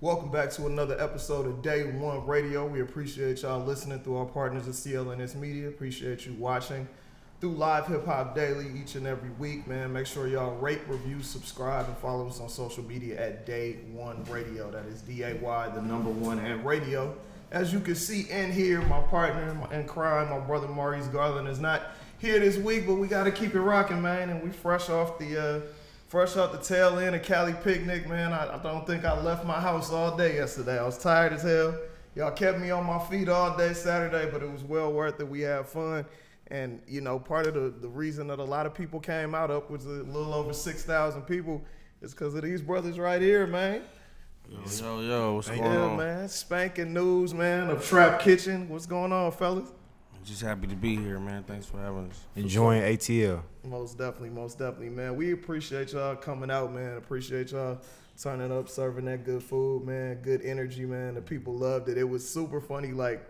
Welcome back to another episode of Day1Radio. We appreciate y'all listening through our partners at CLNS Media. Appreciate you watching through LivehiphopDaily each and every week, man. Make sure y'all rate, review, subscribe, and follow us on social media at Day1Radio. That is D-A-Y, the number one, and radio. As you can see and hear, my partner in crime, my brother Maurice Garland, is not here this week, but we got to keep it rocking, man. And we fresh off the tail end of Cali picnic, man. I don't think I left my house all day yesterday. I was tired as hell. Y'all kept me on my feet all day Saturday, but it was well worth it. We had fun. And, you know, part of the reason that a lot of people came out, up was a little over 6,000 people, is because of these brothers right here, man. Yo, what's going on? Man. Spank and News, man, of Trap Kitchen. What's going on, fellas? Just happy to be here, man. Thanks for having us. Enjoying ATL. Most definitely, man. We appreciate y'all coming out, man. Appreciate y'all turning up, serving that good food, man. Good energy, man. The people loved it. It was super funny, like,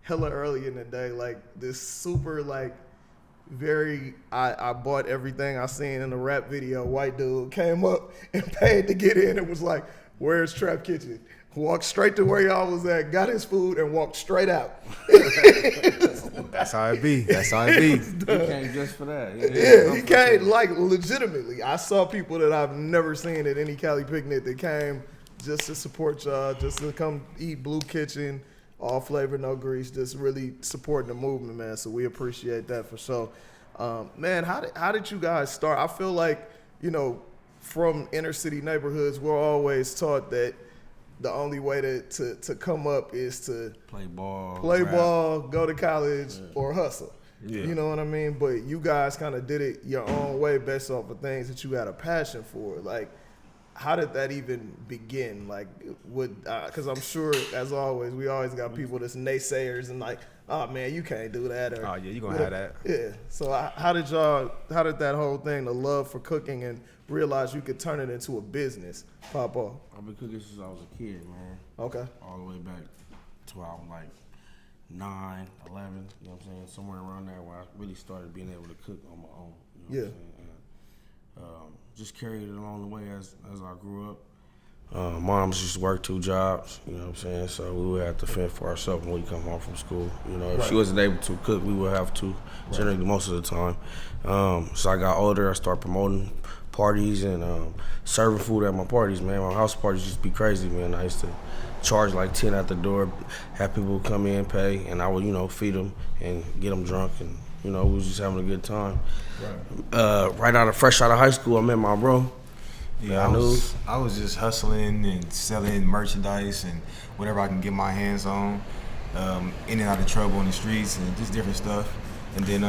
hella early in the day. Like, this super, like, I bought everything I seen in the rap video. White dude came up and paid to get in. It was like, where's Trap Kitchen? Walked straight to where y'all was at, got his food, and walked straight out. That's how it be. You came just for that. Yeah, he came, like, legitimately. I saw people that I've never seen at any Cali picnic that came just to support y'all, just to come eat Blue Kitchen, all flavor, no grease, just really supporting the movement, man. So we appreciate that for sure. Man, how did you guys start? I feel like, you know, from inner city neighborhoods, we're always taught that the only way to come up is to play ball, go to college, or hustle. Yeah. You know what I mean? But you guys kind of did it your own way based off of things that you had a passion for. Like, how did that even begin? Like, because I'm sure, as always, we always got people that's naysayers and like, oh man, you can't do that. Or, oh yeah, you gonna have that. Yeah. So how did that whole thing, the love for cooking and realize you could turn it into a business, pop off? I've been cooking since I was a kid, man. Okay. All the way back to I was like 9, 11, you know what I'm saying? Somewhere around there where I really started being able to cook on my own. You know what I'm saying? And, just carried it along the way as I grew up. Moms used to work 2 jobs, you know what I'm saying? So we would have to fend for ourselves when we come home from school. You know, if she wasn't able to cook, we would have to, generally most of the time. So I got older, I started promoting parties and serving food at my parties, man. My house parties used to be crazy, man. I used to charge like 10 at the door, have people come in, pay, and I would, you know, feed them and get them drunk, and, you know, we was just having a good time. Right. Fresh out of high school, I met my bro. Yeah, I was just hustling and selling merchandise and whatever I can get my hands on, in and out of trouble in the streets and just different stuff. And then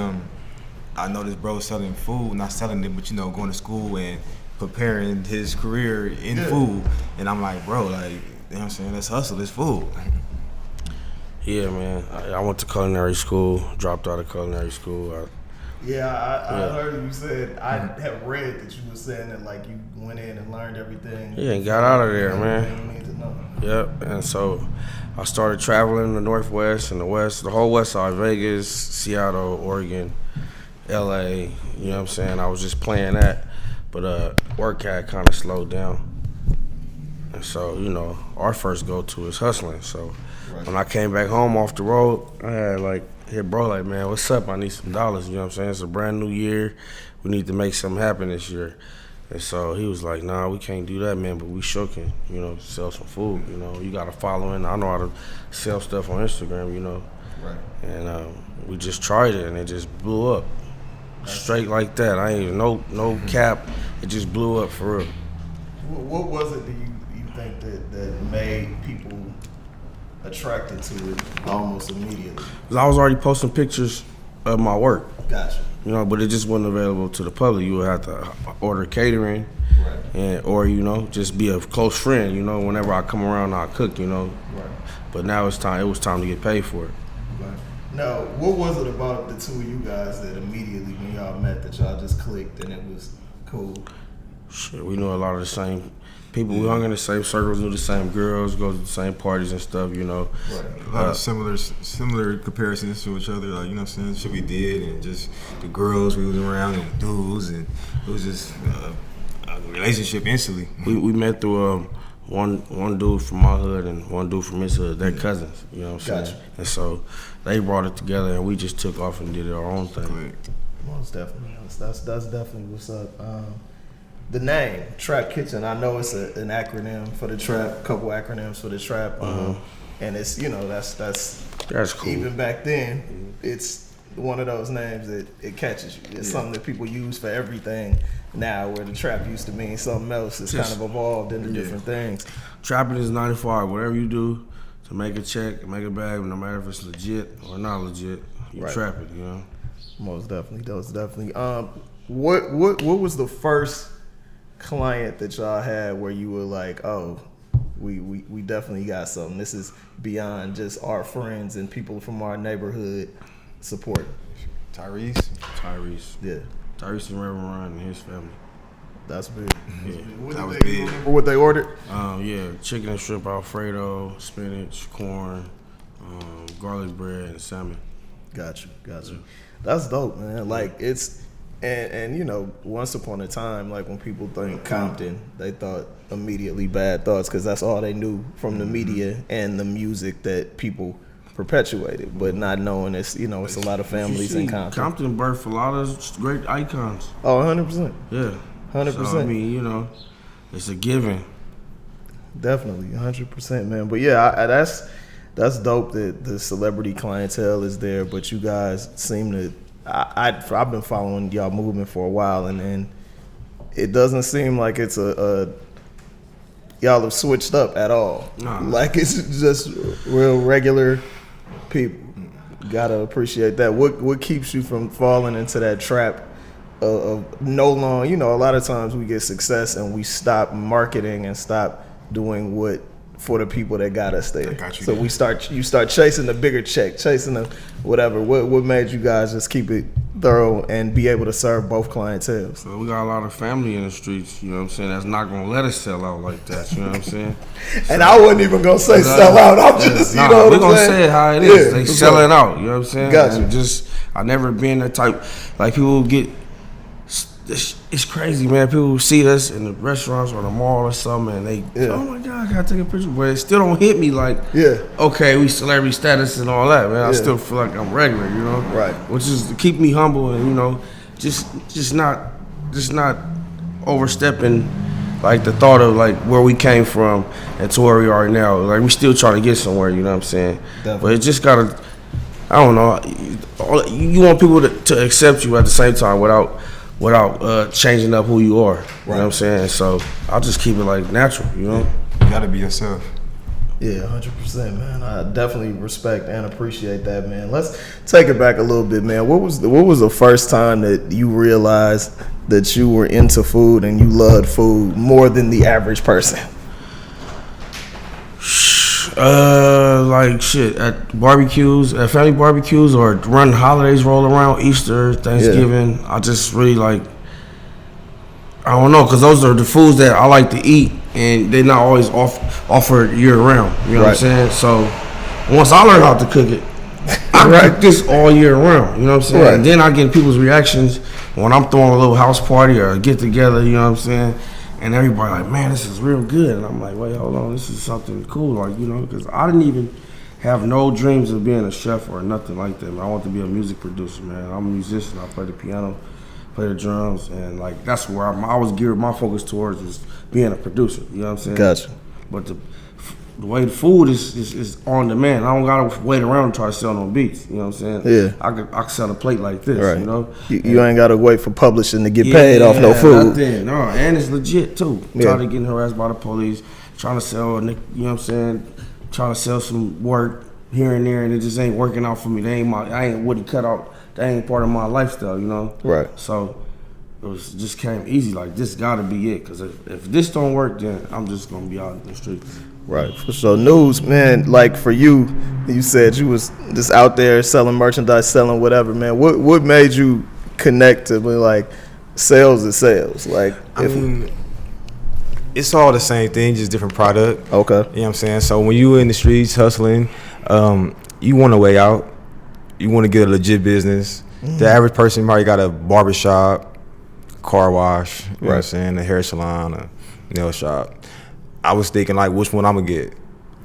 I noticed bro selling food, not selling it, but, you know, going to school and preparing his career in food. And I'm like, bro, like, you know what I'm saying, let's hustle, let's food. Yeah, man. I went to culinary school, dropped out of culinary school. I heard you said, I have read that you were saying that, like, you went in and learned everything. Yeah, and got out of there, man. You need to know. Yep, and so I started traveling the Northwest and the West, the whole West Side, Vegas, Seattle, Oregon, LA, you know what I'm saying? I was just playing that, but work had kind of slowed down. And so, you know, our first go-to is hustling. So when I came back home off the road, I had like, hit bro like, man, what's up? I need some dollars, you know what I'm saying? It's a brand new year. We need to make something happen this year. And so he was like, nah, we can't do that, man, but we sure can, you know, sell some food, you know. You got to follow in. I know how to sell stuff on Instagram, you know. Right. And we just tried it, and it just blew up. Straight like that. I ain't even, no cap. It just blew up for real. What was it that you think that made people attracted to it almost immediately? 'Cause I was already posting pictures of my work. Gotcha. You know, but it just wasn't available to the public. You would have to order catering, or, you know, just be a close friend. You know, whenever I come around, I cook. You know, but now it's time. It was time to get paid for it. Right. Now, what was it about the two of you guys that immediately, when y'all met, that y'all just clicked and it was cool? Shit, we knew a lot of the same people. We hung in the same circles, knew the same girls, go to the same parties and stuff, you know. Right. A lot of similar comparisons to each other, like, you know what I'm saying, shit we did, and just the girls we was around and dudes, and it was just a relationship instantly. We met through one dude from my hood and one dude from his hood. They're cousins, you know what I'm saying? Gotcha. And so they brought it together, and we just took off and did our own thing. Most definitely. That's definitely what's up. The name Trap Kitchen. I know it's an acronym for the trap. Couple acronyms for the trap. And it's that's cool. Even back then, it's one of those names that it catches you. It's something that people use for everything now, where the trap used to mean something else. It's kind of evolved into different things. Trapping is 9 to 5. Whatever you do to make a check, make a bag, no matter if it's legit or not legit, you trap it, you know? Most definitely. What was the first client that y'all had where you were like, oh, we definitely got something. This is beyond just our friends and people from our neighborhood supporting. Tyrese. Yeah. Tyrese and Reverend Ryan and his family. That's big. Yeah. That was big. Remember what they ordered? Yeah, chicken and shrimp Alfredo, spinach, corn, garlic bread, and salmon. Got you. That's dope, man. Like it's and you know, once upon a time, like when people think Compton, they thought immediately bad thoughts because that's all they knew from the media and the music that people perpetuated, but not knowing it's a lot of families in Compton. Compton birthed a lot of great icons. Oh, 100%. Yeah. 100%. So, I mean, it's a given. Definitely, 100%, man. But yeah, that's dope that the celebrity clientele is there, but you guys seem to. I've been following y'all movement for a while, and it doesn't seem like it's a y'all have switched up at all. Nah. Like it's just real regular people. Gotta appreciate that. What keeps you from falling into that trap of no longer? You know, a lot of times we get success and we stop marketing and stop doing what for the people that got us there. Got you so there. you start chasing the bigger check, chasing the whatever. What made you guys just keep it thorough and be able to serve both clientele? So we got a lot of family in the streets, you know what I'm saying, that's not gonna let us sell out like that, you know what I'm saying? And I wasn't even gonna say sell out. I'm just, you know what we're I'm gonna saying? say it how it is. Yeah, They for selling sure. out, you know what I'm saying? Gotcha. And just I never been that type. Like people get, it's crazy, man. People see us in the restaurants or the mall or something, and they, oh my God, I gotta take a picture. But it still don't hit me like, okay, we celebrity status and all that, man. I still feel like I'm regular, you know? Right. Which is to keep me humble and just not overstepping like the thought of like where we came from and to where we are now. Like we still trying to get somewhere, you know what I'm saying? Definitely. But it just gotta, I don't know. You want people to accept you at the same time without changing up who you are. You know what I'm saying? So I'll just keep it like natural, you know? You gotta be yourself. Yeah, 100%, man. I definitely respect and appreciate that, man. Let's take it back a little bit, man. What was the first time that you realized that you were into food and you loved food more than the average person? Like shit at barbecues, at family barbecues, or run holidays roll around, Easter, Thanksgiving. I just really like, I don't know, because those are the foods that I like to eat, and they're not always offered year round. You know what I'm saying? So once I learn how to cook it, I cook this all year round. You know what I'm saying? Right. And then I get people's reactions when I'm throwing a little house party or a get together. You know what I'm saying? And everybody like, man, this is real good. And I'm like, wait, hold on, this is something cool, like, you know, because I didn't even have no dreams of being a chef or nothing like that, man. I want to be a music producer, man. I'm a musician. I play the piano, play the drums, and like that's where I was geared my focus towards was being a producer. You know what I'm saying? Gotcha. But the way the food is on demand. I don't gotta wait around and try to sell no beats. You know what I'm saying? Yeah. I can sell a plate like this. Right. You know. You ain't gotta wait for publishing to get paid off no food. Nothing. No, and it's legit too. Yeah. Trying to get harassed by the police, trying to sell, you know what I'm saying? Trying to sell some work here and there, and it just ain't working out for me. I ain't wouldn't cut out. That ain't part of my lifestyle, you know. Right. So it just came easy. Like this got to be it, because if this don't work, then I'm just gonna be out in the streets. Right. So news, man, like for you, you said you was just out there selling merchandise, selling whatever, man. What made you connect to be like sales is sales? Like I mean, it's all the same thing, just different product. Okay. You know what I'm saying? So when you in the streets hustling, you want a way out. You want to get a legit business. The average person probably got a barbershop, car wash, you know what I'm saying, a hair salon, a nail shop. I was thinking like, which one I'm gonna get?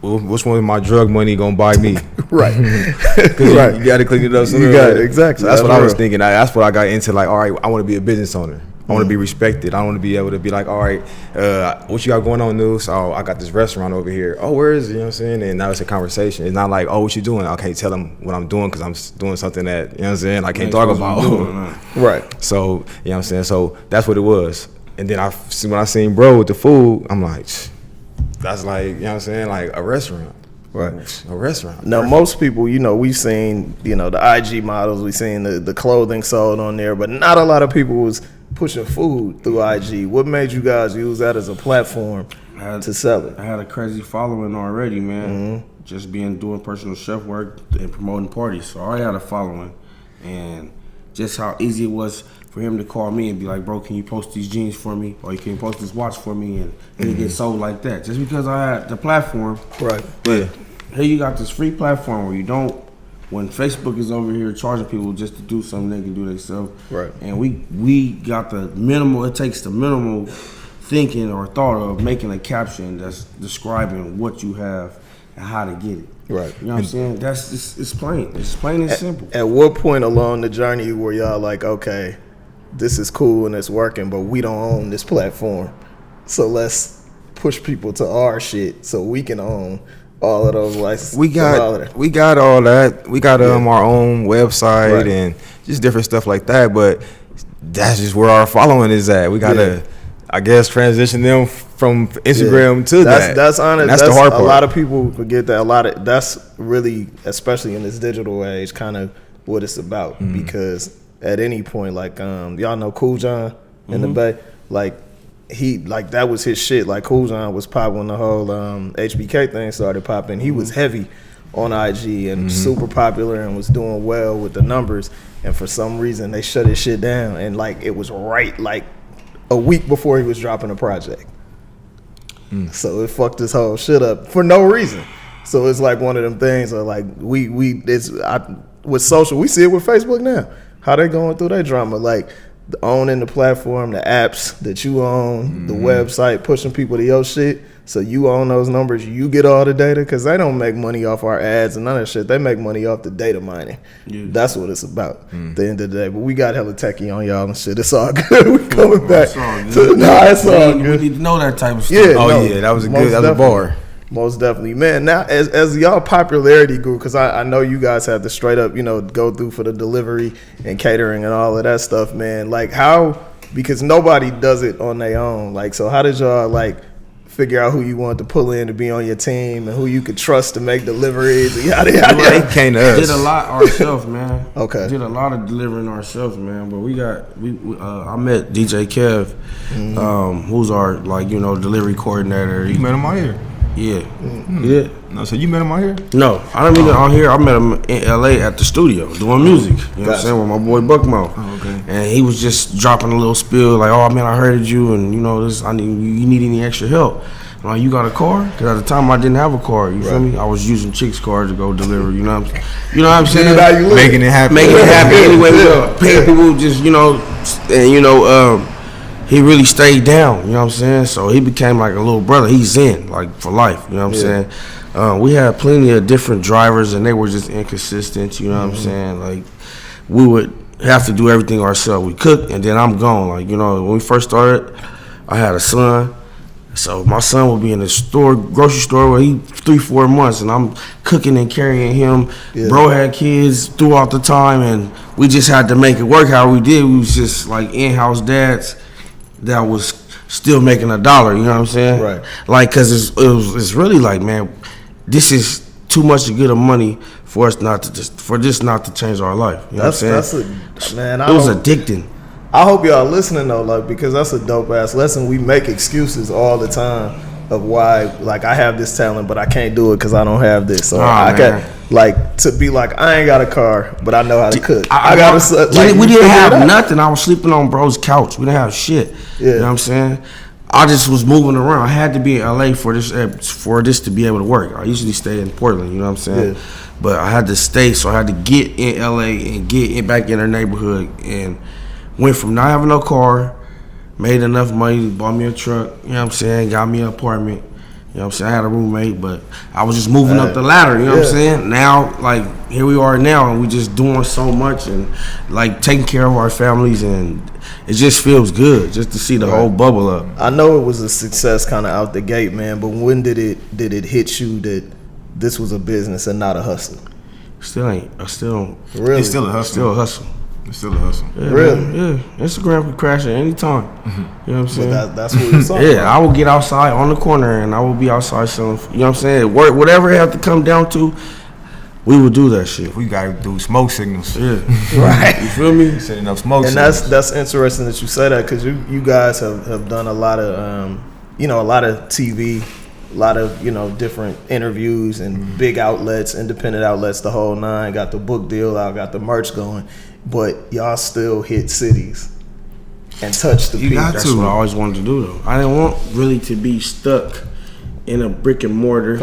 Which one of my drug money gonna buy me? Right. Right. You got to clean it up. You got it. Exactly. So that's what I was thinking. That's what I got into. Like, all right, I want to be a business owner. I want to be respected. I want to be able to be like, all right, what you got going on, News? Oh, I got this restaurant over here. Oh, where is it? You know what I'm saying? And now it's a conversation. It's not like, oh, what you doing? I can't tell them what I'm doing because I'm doing something that, you know what I'm saying, I can't talk about. Right. So, you know what I'm saying? So that's what it was. And then when I seen bro with the food, I'm like, that's like, you know what I'm saying, like a restaurant. Right. A restaurant. Now, most people, you know, we've seen, you know, the IG models, we've seen the clothing sold on there, but not a lot of people was pushing food through IG. What made you guys use that as a platform to sell it? I had a crazy following already, man. Just doing personal chef work and promoting parties. So I already had a following. And just how easy it was for him to call me and be like, bro, can you post these jeans for me? Or you can post this watch for me, and it get sold like that. Just because I had the platform. Right. But here you got this free platform where you don't, when Facebook is over here charging people just to do something they can do themselves. Right. And we got the minimal, it takes the minimal thinking or thought of making a caption that's describing what you have and how to get it. Right. You know what I'm saying? It's plain. It's plain and simple. At what point along the journey were y'all like, okay, this is cool and it's working, but we don't own this platform, so let's push people to our shit so we can own all of those licenses? We got all that. We got our own website and just different stuff like that, but that's just where our following is at. We gotta, I guess, transition them from Instagram to that. That's honest. And that's the hard part. A lot of people forget that. That's really, especially in this digital age, kind of what it's about. Because at any point, like y'all know Cool John in the Bay, like that was his shit. Like Cool John was popping when the whole HBK thing started popping. He was heavy on IG and super popular and was doing well with the numbers. And for some reason, they shut his shit down. And like it was right like a week before he was dropping a project. So it fucked his whole shit up for no reason. So it's like one of them things where like with social, we see it with Facebook now. How they going through their drama, like owning the platform, the apps that you own, the website, pushing people to your shit. So you own those numbers, you get all the data, because they don't make money off our ads and none of that shit. They make money off the data mining. That's what it's about at the end of the day. But we got hella techie on y'all and shit. It's all good. We coming back. It's all good. We need to know that type of stuff. Yeah, that was good. That was a bar. Most definitely, man. Now, as y'all popularity grew, because I know you guys have to straight up, go through for the delivery and catering and all of that stuff, man. Like because nobody does it on their own. Like, so how did y'all figure out who you wanted to pull in to be on your team and who you could trust to make deliveries? And yada, yada. They came to us. Did a lot ourselves, man. Okay. Did a lot of delivering ourselves, man. But I met DJ Kev, who's our delivery coordinator. You met him out here. Yeah. Yeah. No, so you met him out here? No, I didn't meet him out here. I met him in LA at the studio doing music. You know what I'm saying? With my boy Buckmo. Oh, okay. And he was just dropping a little spill like, oh man, I heard you, and you need any extra help. I'm like, you got a car? Because at the time I didn't have a car. You feel me? I was using Chick's car to go deliver. You know what I'm saying? Making it happen. Making it happen anyway. We were paying people just and he really stayed down, you know what I'm saying? So he became like a little brother. He's in, like, for life, you know what I'm saying? We had plenty of different drivers, and they were just inconsistent, you know what I'm saying? Like, we would have to do everything ourselves. We cook, and then I'm gone. Like, when we first started, I had a son. So my son would be in the grocery store where he 3-4 months, and I'm cooking and carrying him. Yeah. Bro had kids throughout the time, and we just had to make it work how we did. We was just like in-house dads that was still making $1, you know what I'm saying? Right. Like, cause it's really like, man, this is too much to get of money for us not to change our life. You know what I'm saying? It was addicting. I hope y'all listening though, because that's a dope ass lesson. We make excuses all the time of why, I have this talent, but I can't do it because I don't have this. So to be like, I ain't got a car, but I know how to cook. We didn't have nothing. I was sleeping on bro's couch. We didn't have shit. Yeah. You know what I'm saying? I just was moving around. I had to be in LA for this to be able to work. I usually stay in Portland, you know what I'm saying? Yeah. But I had to stay, so I had to get in LA and get back in their neighborhood, and went from not having no car, made enough money, bought me a truck, you know what I'm saying, got me an apartment, You know what I'm saying? I had a roommate, but I was just moving up the ladder, you know what I'm saying? Now, like, here we are now, and we just doing so much and, like, taking care of our families, and it just feels good just to see the whole bubble up. I know it was a success kind of out the gate, man, but when did it hit you that this was a business and not a hustle? Really? It's still a hustle. Still a hustle. It's still a hustle. Yeah, really? Man. Yeah. Instagram can crash at any time. You know what I'm saying? But that's what we're talking about. I will get outside on the corner and I will be outside selling. You know what I'm saying? Work, whatever it have to come down to, we will do that shit. We gotta do smoke signals. Yeah. Right. You feel me? Setting up smoke And signals. that's interesting that you say that, because you guys have done a lot of a lot of TV, a lot of different interviews and big outlets, independent outlets, the whole nine. Got the book deal out, got the merch going, but y'all still hit cities and touch the people. That's what I always wanted to do, though. I didn't want really to be stuck in a brick and mortar.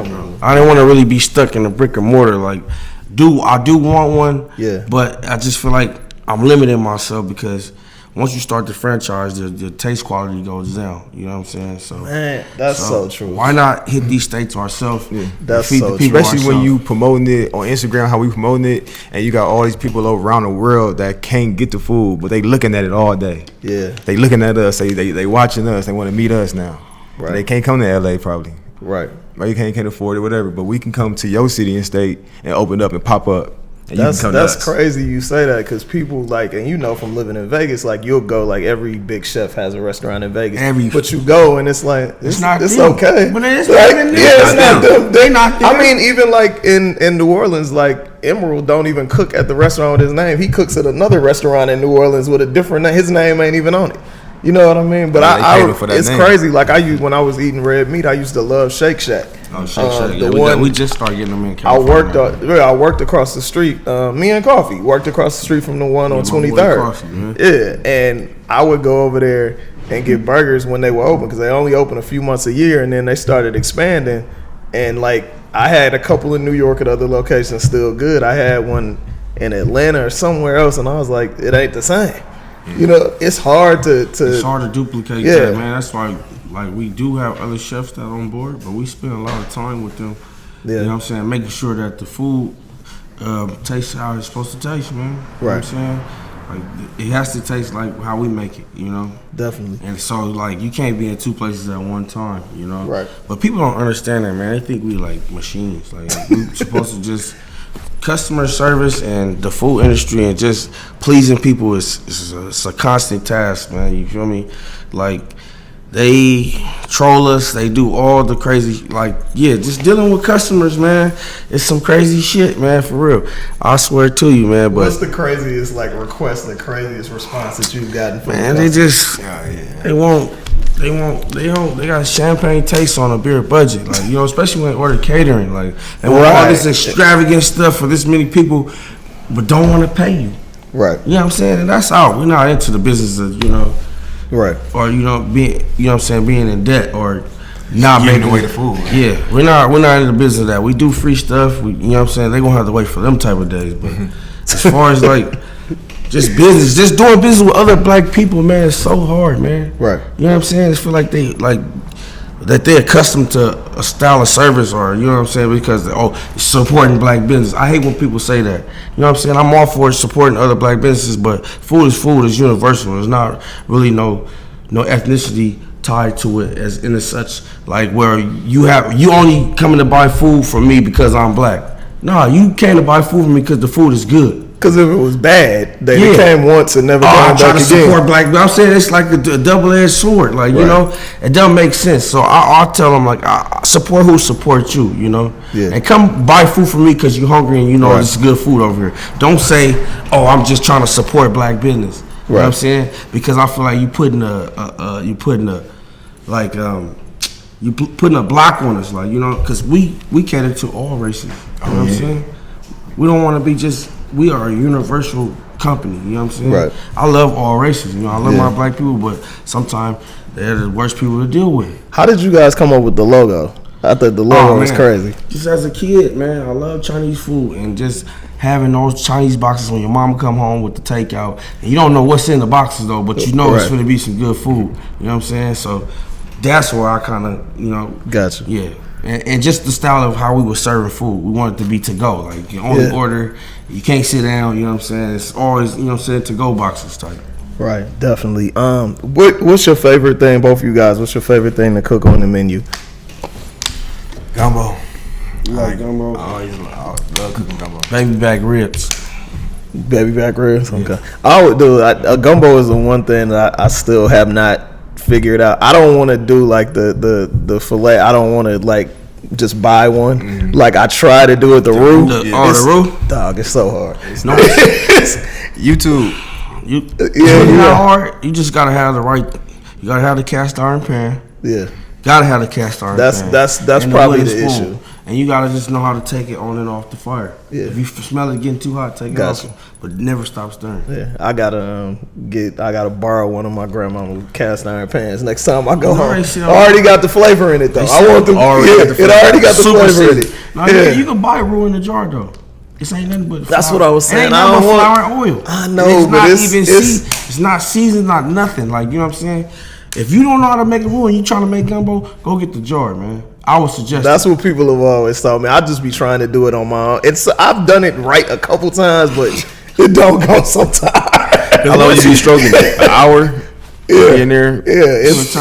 I didn't want to really be stuck in a brick and mortar. Like, I do want one. Yeah. But I just feel like I'm limiting myself, because once you start the franchise, the taste quality goes down. You know what I'm saying? So, Man, that's so true. Why not hit these states ourselves? Yeah. That's feed so the people Especially when ourselves. you promoting it on Instagram, how we promoting it, and you got all these people around the world that can't get the food, but they looking at it all day. Yeah. They looking at us. They watching us. They want to meet us now. Right. They can't come to LA probably. Right. Or you can't afford it, whatever. But we can come to your city and state and open up and pop up. And That's you can come to us. crazy you say that, because people like, and from living in Vegas, like you'll go, like every big chef has a restaurant in Vegas. But you go and it's like it's not it's them. okay. But it's like, not them. it's not them. They not them. I mean, even like in New Orleans, like Emerald don't even cook at the restaurant with his name. He cooks at another restaurant in New Orleans with a different name. His name ain't even on it. You know what I mean? But it's crazy. Like when I was eating red meat, I used to love Shake Shack. Oh, Shake Shack. We just started getting them in California. I worked across the street. Me and Coffee worked across the street from the one on 23rd. Yeah, and I would go over there and get burgers when they were open, because they only open a few months a year, and then they started expanding. And like I had a couple in New York at other locations still good. I had one in Atlanta or somewhere else, and I was like, it ain't the same. It's hard to it's hard to duplicate that, man. That's why, like, we do have other chefs that on board, but we spend a lot of time with them. Yeah. You know what I'm saying? Making sure that the food tastes how it's supposed to taste, man. You know what I'm saying? Like, it has to taste like how we make it, Definitely. And so, like, you can't be in two places at one time, Right. But people don't understand that, man. They think we like machines. Like, we supposed to just customer service and the food industry and just pleasing people is a constant task, man. You feel me? Like, they troll us. They do all the crazy, just dealing with customers, man. It's some crazy shit, man, for real. I swear to you, man. But what's the craziest request, the craziest response that you've gotten from man? They just they got a champagne taste on a beer budget, especially when they order catering, they want all this extravagant stuff for this many people, but don't want to pay you. Right. You know what I'm saying? And that's out. We're not into the business of right. Or being being in debt or not giving away the food. Yeah, we're not in the business of that. We do free stuff. You know what I'm saying? They're gonna have to wait for them type of days. But as far as just business, just doing business with other black people, man, it's so hard, man. Right. You know what I'm saying? I feel like they're accustomed to a style of service, or you know what I'm saying, because supporting black business. I hate when people say that. You know what I'm saying? I'm all for supporting other black businesses, but food is universal. There's not really no ethnicity tied to it as in such where you only coming to buy food from me because I'm black. No, you came to buy food from me because the food is good. Because if it was bad, they came once and never came back again. I'm trying to support black. I'm saying it's like a double-edged sword. It doesn't make sense. So I'll tell them I support who supports you. Yeah. And come buy food from me because you're hungry and this is good food over here. Don't say, I'm just trying to support black business. You know what I'm saying? Because I feel like you putting a block on us, because we cater to all races. You know what I'm saying? We don't want to be just. We are a universal company, you know what I'm saying? Right. I love all races, I love my black people, but sometimes they're the worst people to deal with. How did you guys come up with the logo? I thought the logo was crazy. Just as a kid, man, I love Chinese food, and just having those Chinese boxes when your mama come home with the takeout, and you don't know what's in the boxes though, but it's going to be some good food, you know what I'm saying? So that's where I kind of, you know. Gotcha. Yeah. And just the style of how we were serving food. We wanted it to be to go. Like, you only order, you can't sit down, you know what I'm saying? It's always, you know what I'm saying, to go boxes type. Right, definitely. What's your favorite thing, both of you guys? What's your favorite thing to cook on the menu? Gumbo. You like gumbo? I love cooking gumbo. Baby back ribs. Baby back ribs? Okay. I would do, gumbo is the one thing that I still have not figured out. I don't want to do like the filet. I don't want to like just buy one. Mm-hmm. Like I try to do it the roux. The roux? Dog, it's so hard. It's not. YouTube. It's not hard. You just gotta have the right. You gotta have the cast iron pan. Yeah. Gotta have the cast iron pan. That's probably the issue. And you gotta just know how to take it on and off the fire. Yeah. If you smell it getting too hot, take it off. But never stop stirring. Yeah. I gotta borrow one of my grandma's cast iron pans next time I go home. I already got the flavor in it though. It already got the flavor in it. Now, you can buy roux in the jar though. This ain't nothing but flour. That's what I was saying. It ain't nothing but flour and oil. I know, but it's not seasoned, not nothing. Like, you know what I'm saying? If you don't know how to make a roux and you trying to make gumbo, go get the jar, man. I would suggest that's what people have always told me. I just be trying to do it on my own. I've done it right a couple times, but it don't go sometimes. How long you be stroking it? An hour? In there? Yeah, it's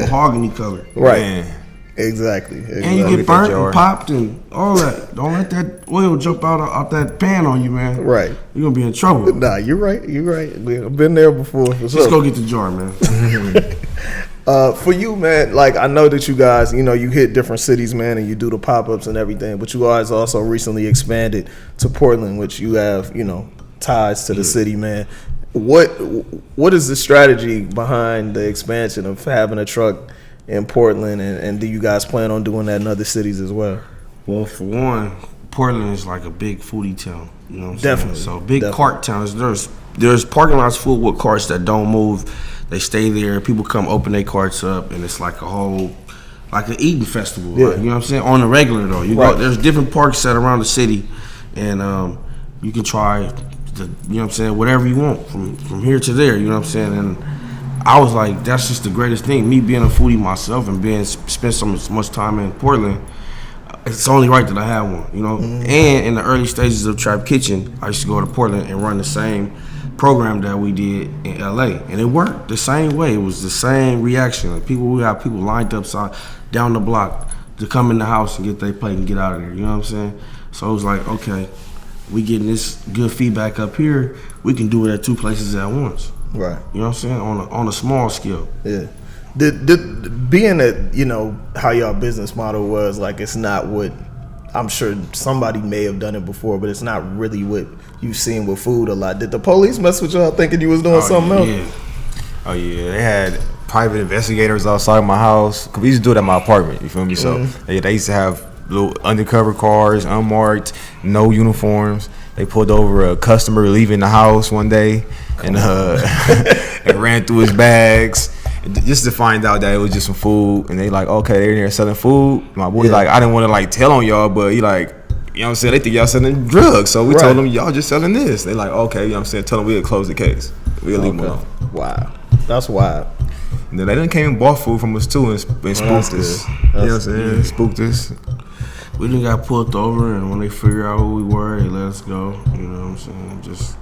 mahogany color. Right. Man. Exactly. And you get burnt and popped and all that. Don't let that oil jump out that pan on you, man. Right. You're going to be in trouble. Nah, you're right. I've been there before. Just go get the jar, man. For you, man, like I know that you guys, you know, you hit different cities, man, and you do the pop-ups and everything, but you guys also recently expanded to Portland, which you have, you know, ties to the city, man. What is the strategy behind the expansion of having a truck in Portland, and do you guys plan on doing that in other cities as well? Well, for one, Portland is like a big foodie town. You know what I'm Definitely. saying? So big cart towns. There's parking lots full with carts that don't move. They stay there. People come open their carts up, and it's like an eating festival. Yeah. Like, you know what I'm saying? On the regular though, there's different parks set around the city, and you can try, you know what I'm saying, whatever you want from here to there. You know what I'm saying? And I was like, that's just the greatest thing. Me being a foodie myself and spent so much time in Portland, it's only right that I have one, you know. Mm-hmm. And in the early stages of Trap Kitchen, I used to go to Portland and run the same program that we did in LA, and it worked the same way. It was the same reaction. Like we got people lined up down the block to come in the house and get their plate and get out of there. You know what I'm saying? So it was like, okay, we getting this good feedback up here. We can do it at two places at once. Right. You know what I'm saying? On a small scale. Yeah. Being that, you know, how y'all business model was, like, it's not what, I'm sure somebody may have done it before, but it's not really what you've seen with food a lot. Did the police mess with y'all thinking you was doing something else? Oh yeah, they had private investigators outside my house. Cause we used to do it at my apartment. You feel me? So they used to have little undercover cars, unmarked, no uniforms. They pulled over a customer leaving the house one day and and ran through his bags just to find out that it was just some food. And they like, okay, they're in here selling food. My boy like, I didn't want to like tell on y'all, but he like, you know what I'm saying? They think y'all selling drugs. So we told them, y'all just selling this. They like, okay, you know what I'm saying? Tell them we'll close the case. We'll leave them alone. Wow. That's wild. And then they done came and bought food from us too and spooked us. You know what I'm saying? Spooked us. We done got pulled over, and when they figure out who we were, they let us go. You know what I'm saying? Just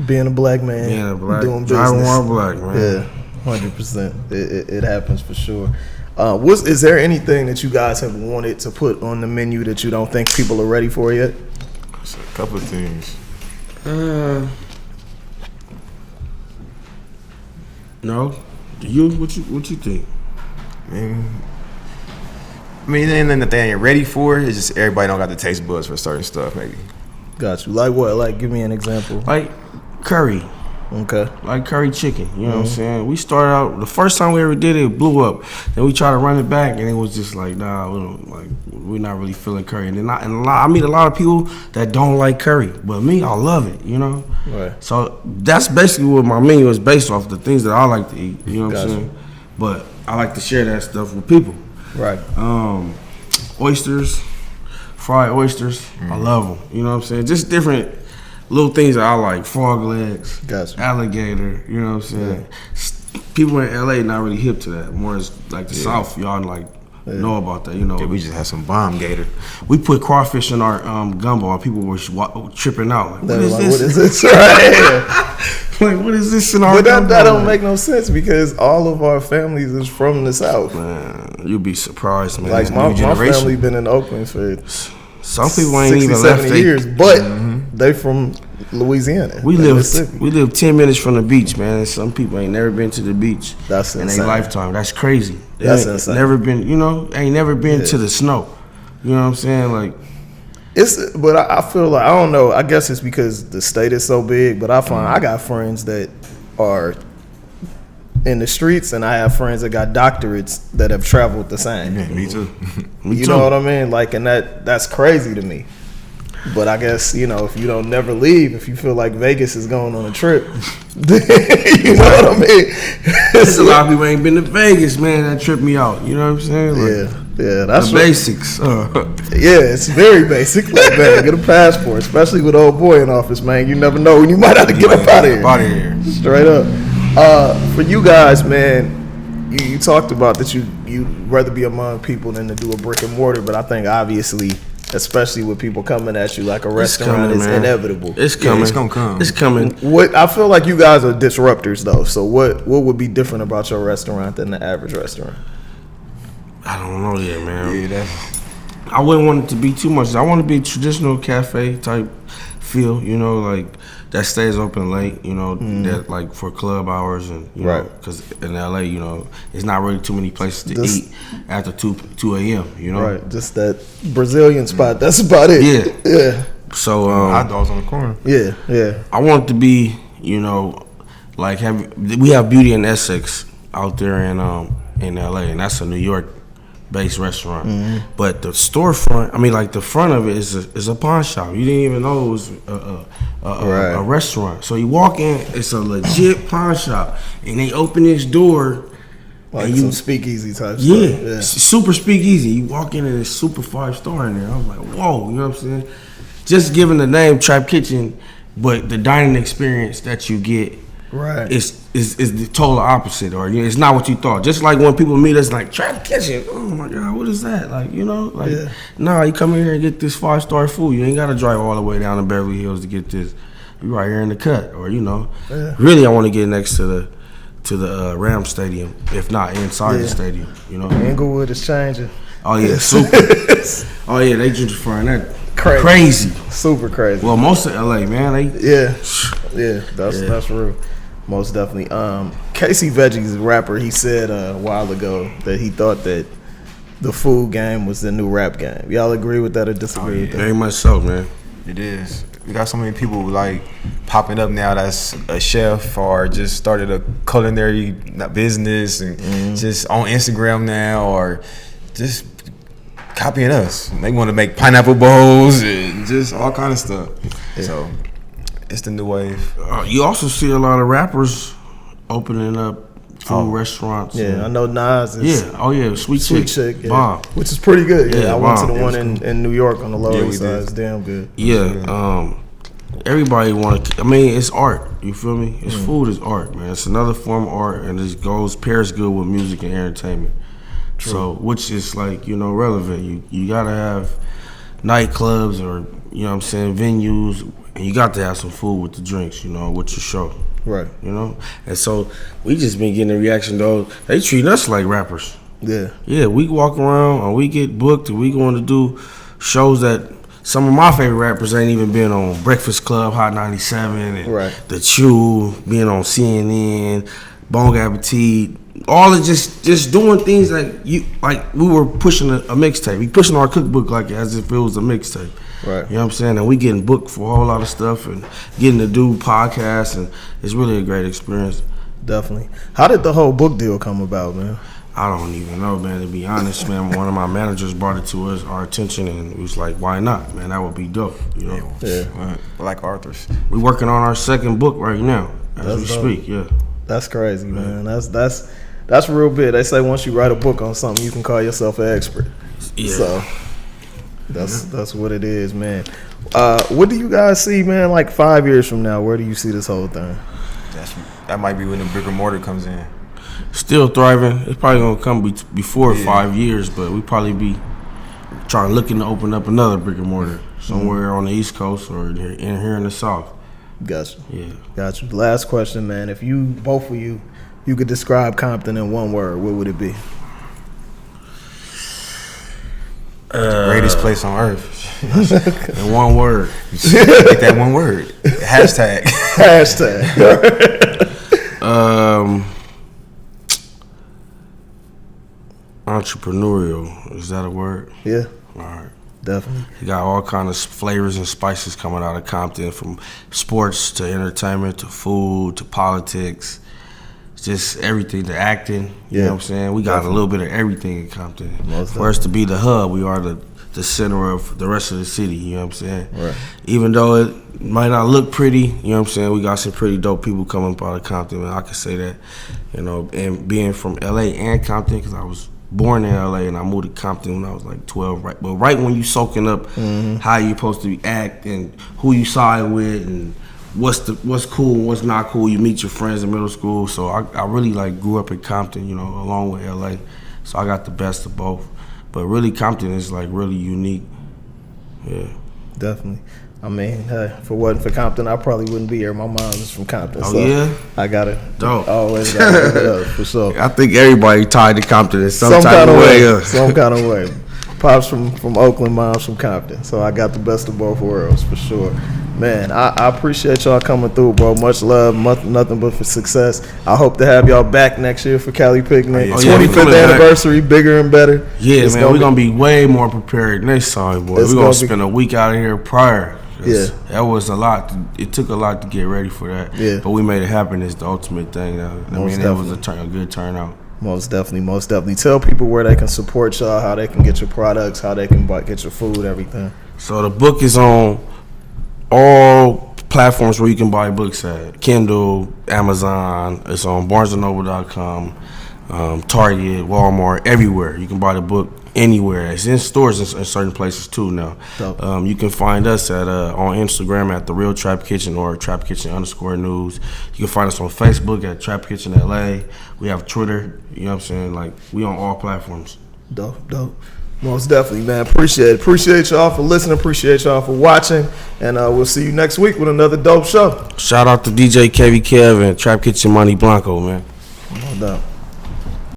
being a black man, doing business. Driving while black, man. Yeah, 100%. It happens for sure. Is there anything that you guys have wanted to put on the menu that you don't think people are ready for yet? It's a couple of things. No. What you think? I mean, it ain't nothing that they ain't ready for. It's just everybody don't got the taste buds for certain stuff, maybe. Got you. Like what? Like, give me an example. Like curry. Okay. Like curry chicken. You know what I'm saying? We started out, the first time we ever did it, it blew up. Then we tried to run it back, and it was just like, nah, we're not really feeling curry. And I meet a lot of people that don't like curry, but me, I love it, you know? Right. So that's basically what my menu is based off, the things that I like to eat, you know what I'm saying? But I like to share that stuff with people. Right. Oysters, fried oysters, I love them. You know what I'm saying? Just different little things that I like. Frog legs, alligator, you know what I'm saying? people in LA not really hip to that. More as like the South, y'all like know about that. You know, we just had some bomb gator. We put crawfish in our gumbo, and people were tripping out. Like, what is this? What is this? Right. Like, what is this in our But gumbo? that don't make no sense because all of our families is from the South. Man, you'd be surprised, man. Like my family been in Oakland for some people ain't 60, even 70 left years, but they from Louisiana. We live 10 minutes from the beach, man. And some people ain't never been to the beach in their lifetime. That's crazy. That's insane. Never been, ain't never been to the snow. You know what I'm saying? Like, but I feel like, I don't know, I guess it's because the state is so big, but I find I got friends that are in the streets and I have friends that got doctorates that have traveled the same. Yeah, me too. You know what I mean? Like, and that's crazy to me. But I guess, if you don't never leave, if you feel like Vegas is going on a trip, you know what I mean? There's a lot of people ain't been to Vegas, man. That tripped me out. You know what I'm saying? Like, yeah, that's the basics. Yeah, it's very basic. Like, man, get a passport, especially with old boy in office, man. You never know when you might have to get up out of here. Straight up. For you guys, man, you talked about that you'd rather be among people than to do a brick and mortar, but I think obviously, especially with people coming at you like a restaurant, it's inevitable. It's coming. It's gonna come. It's coming. I feel like you guys are disruptors though. So what would be different about your restaurant than the average restaurant? I don't know yet, man. Yeah, I wouldn't want it to be too much. I want to be a traditional cafe type feel, like that stays open late, that like for club hours and right. Because in LA, it's not really too many places to eat after 2 a.m. Right, just that Brazilian spot. That's about it. Yeah. So hot dogs on the corner. Yeah. I want it to be, like we have Beauty in Essex out there in LA, and that's a New York based restaurant, but the storefront, like the front of it is a pawn shop. You didn't even know it was a restaurant. So you walk in, it's a legit pawn shop, and they open this door, like some speakeasy type stuff. Yeah, super speakeasy. You walk in and it's super 5-star in there. I was like, whoa, you know what I'm saying? Just giving the name Trap Kitchen, but the dining experience that you get. Right. Is the total opposite, or it's not what you thought. Just like when people meet us, like Trap Kitchen, oh my God, what is that? Like, nah, you come in here and get this 5-star food. You ain't gotta drive all the way down to Beverly Hills to get this. You right here in the cut, or really, I want to get next to the Rams Stadium, if not inside the stadium. Inglewood is changing. Oh yeah, super. Oh yeah, they gentrifying that. Crazy. Super crazy. Well, most of LA, man, that's real. Most definitely. Casey Veggie's a rapper. He said a while ago that he thought that the food game was the new rap game. Y'all agree with that or disagree with that? Very much so, man. It is. We got so many people like popping up now that's a chef or just started a culinary business and just on Instagram now or just copying us. They want to make pineapple bowls and just all kind of stuff. Yeah. So it's the new wave. You also see a lot of rappers opening up food restaurants. Yeah, I know Nas is. Yeah, Sweet Chick. Bomb. Which is pretty good. Yeah, I went to the one in New York on the Lower East Side. It's damn good. Yeah, everybody it's art. You feel me? It's food is art, man. It's another form of art, and it pairs good with music and entertainment. True. So, which is like, relevant. You gotta have nightclubs or, venues, and you got to have some food with the drinks, with your show. Right. And so we just been getting a reaction, though. They treat us like rappers. Yeah. Yeah, we walk around and we get booked and we going to do shows that some of my favorite rappers ain't even been on. Breakfast Club, Hot 97, and The Chew, being on CNN, Bon Appetit. All of just doing things like we were pushing a mixtape. We pushing our cookbook like as if it was a mixtape. Right. You know what I'm saying? And we getting booked for a whole lot of stuff and getting to do podcasts, and it's really a great experience. Definitely. How did the whole book deal come about, man? I don't even know, man, to be honest, man. One of my managers brought it to our attention, and it was like, why not, man? That would be dope, Yeah. Like Arthur's. We're working on our second book right now as we speak, yeah. That's crazy, man. That's real big. They say once you write a book on something, you can call yourself an expert. Yeah. So that's what it is, man. What do you guys see, man, like 5 years from now? Where do you see this whole thing? That might be when the brick and mortar comes in. Still thriving. It's probably gonna come before 5 years, but we probably be looking to open up another brick and mortar somewhere on the East Coast or here in the South. Gotcha. Yeah. Gotcha. Last question, man. If both of you could describe Compton in one word, what would it be? Greatest place on earth. In one word. Get that one word. Hashtag. Entrepreneurial. Is that a word? Yeah. All right. Definitely. You got all kind of flavors and spices coming out of Compton, from sports to entertainment to food to politics, just everything, to acting. You know what I'm saying? We got a little bit of everything in Compton. For us to be the hub, we are the center of the rest of the city. You know what I'm saying? Right. Even though it might not look pretty, you know what I'm saying, we got some pretty dope people coming up out of Compton, and I can say that, you know, and being from LA and Compton, because I was born in LA and I moved to Compton when I was like 12, right? But right when you soaking up how you supposed to act and who you side with and what's cool and what's not cool, you meet your friends in middle school. So I really like grew up in Compton, you know, along with LA. So I got the best of both. But really Compton is like really unique. Yeah. Definitely. I mean, if it wasn't for Compton, I probably wouldn't be here. My mom is from Compton, so yeah? I gotta Dope. always gotta give it up for sure. I think everybody tied to Compton in some type of way. Some kind of way. Pops from Oakland, mom's from Compton, so I got the best of both worlds for sure. Man, I appreciate y'all coming through, bro. Much love, nothing but for success. I hope to have y'all back next year for Cali Picnic. 25th anniversary, bigger and better. Yeah, man, we're gonna be way more prepared next time, boy. We're gonna spend a week out of here prior. Yeah, that was a lot. It took a lot to get ready for that. Yeah, but we made it happen. It's the ultimate thing. It was a good turnout. Most definitely. Tell people where they can support y'all, how they can get your products, how they can get your food, everything. So the book is on all platforms where you can buy books at. Kindle, Amazon. It's on BarnesandNoble.com, Target, Walmart, everywhere. You can buy the book anywhere. It's in stores in certain places too now. You can find us at on Instagram at The Real Trap Kitchen or Trap Kitchen _news. You can find us on Facebook at Trap Kitchen LA. We have Twitter. You know what I'm saying? Like, we on all platforms. Dope. Most definitely, man. Appreciate it. Appreciate y'all for listening. Appreciate y'all for watching. And we'll see you next week with another dope show. Shout out to DJ KV Kev and Trap Kitchen Money Blanco, man. No doubt.